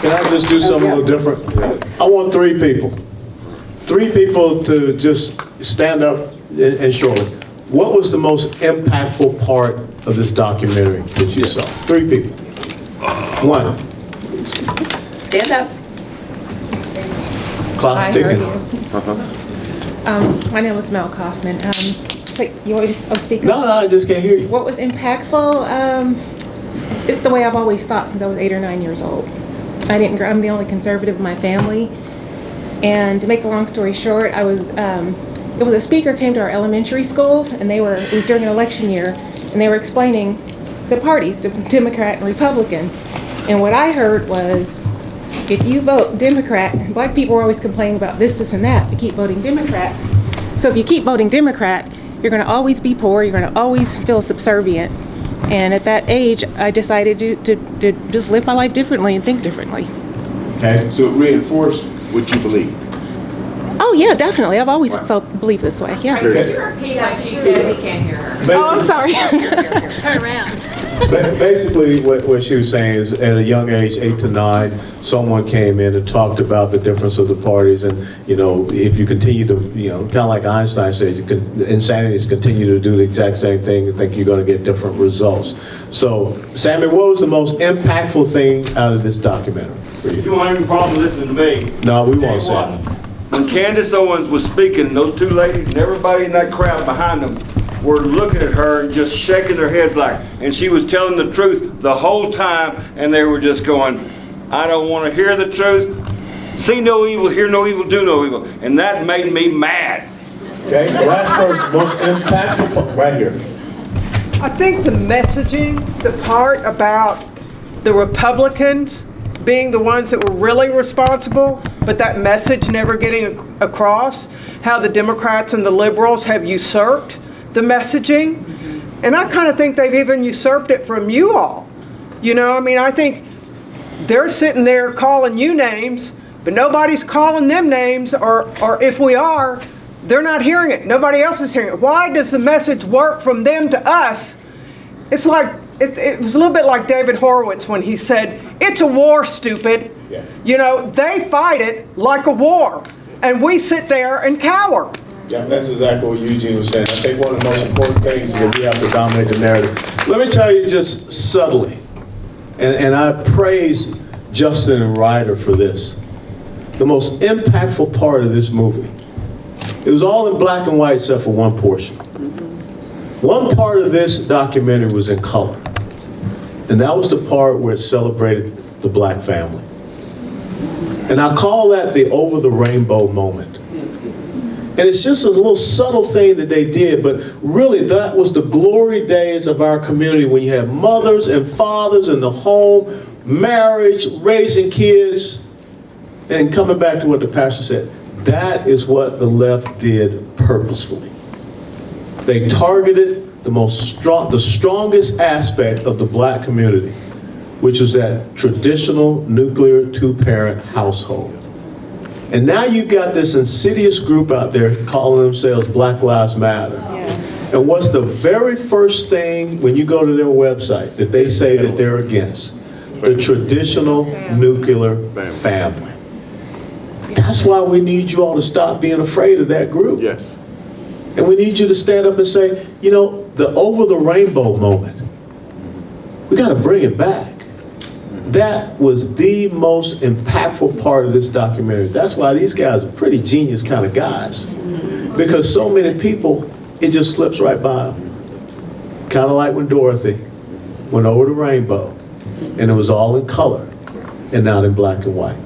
Can I just do something a little different? I want three people. Three people to just stand up and show it. What was the most impactful part of this documentary that you saw? Three people. One. Stand up. Clock's ticking. My name is Mel Kaufman. You always speak. No, I just can't hear you. What was impactful? It's the way I've always thought since I was 8 or 9 years old. I'm the only conservative in my family. And to make a long story short, it was a speaker came to our elementary school, and it was during an election year, and they were explaining the parties, the Democrat and Republican. And what I heard was, if you vote Democrat, black people are always complaining about this, and that, to keep voting Democrat. So if you keep voting Democrat, you're going to always be poor, you're going to always feel subservient. And at that age, I decided to just live my life differently and think differently. Okay. So it reinforced what you believe. Oh yeah, definitely. I've always believed this way. Yeah. Could you repeat what she said? We can't hear her. Oh, I'm sorry. Turn around. Basically, what she was saying is, at a young age, 8 to 9, someone came in and talked about the difference of the parties, and if you continue to, kind of like Einstein said, insanity is continue to do the exact same thing and think you're going to get different results. So, Sammy, what was the most impactful thing out of this documentary for you? You won't have any problem listening to me. No, we Tell won't, you Sammy. what, when Candace Owens was speaking, and those two ladies and everybody in that crowd behind them were looking at her and just shaking their heads and she was telling the truth the whole time, and they were just going, I don't want to hear the truth. See no evil, hear no evil, do no evil. And that made me mad. Okay, the last person, most impactful part, right here. I think the messaging, the part about the Republicans being the ones that were really responsible, but that message never getting across, how the Democrats and the liberals have usurped the messaging. And I kind of think they've even usurped it from you all. I think they're sitting there calling you names, but nobody's calling them names, or if we are, they're not hearing it. Nobody else is hearing it. Why does the message work from them to us? It's like, it was a little bit like David Horowitz when he said, it's a war, stupid. Yeah. They fight it like a war, and we sit there and cower. Yeah, that's exactly what Eugene was saying. I think one of the most important things is that we have to dominate the narrative. Let me tell you just subtly, and I praise Justin and Ryder for this. The most impactful part of this movie, it was all in black and white except for one portion. One part of this documentary was in color, and that was the part where it celebrated the black family. And I call that the over the rainbow moment. And it's just a little subtle thing that they did, but really that was the glory days of our community, when you had mothers and fathers in the home, marriage, raising kids, and coming back to what the pastor said, that is what the left did purposefully. They targeted the strongest aspect of the black community, which was that traditional nuclear 2-parent household. And now you've got this insidious group out there calling themselves Black Lives Matter. Yes. And what's the very first thing when you go to their website that they say that they're against? The traditional nuclear family. That's why we need you all to stop being afraid of that group. Yes. And we need you to stand up and say, the over the rainbow moment, we got to bring it back. That was the most impactful part of this documentary. That's why these guys are pretty genius kind of guys. Because so many people, it just slips right by them. Kind of like when Dorothy went over the rainbow, and it was all in color and not in black and white.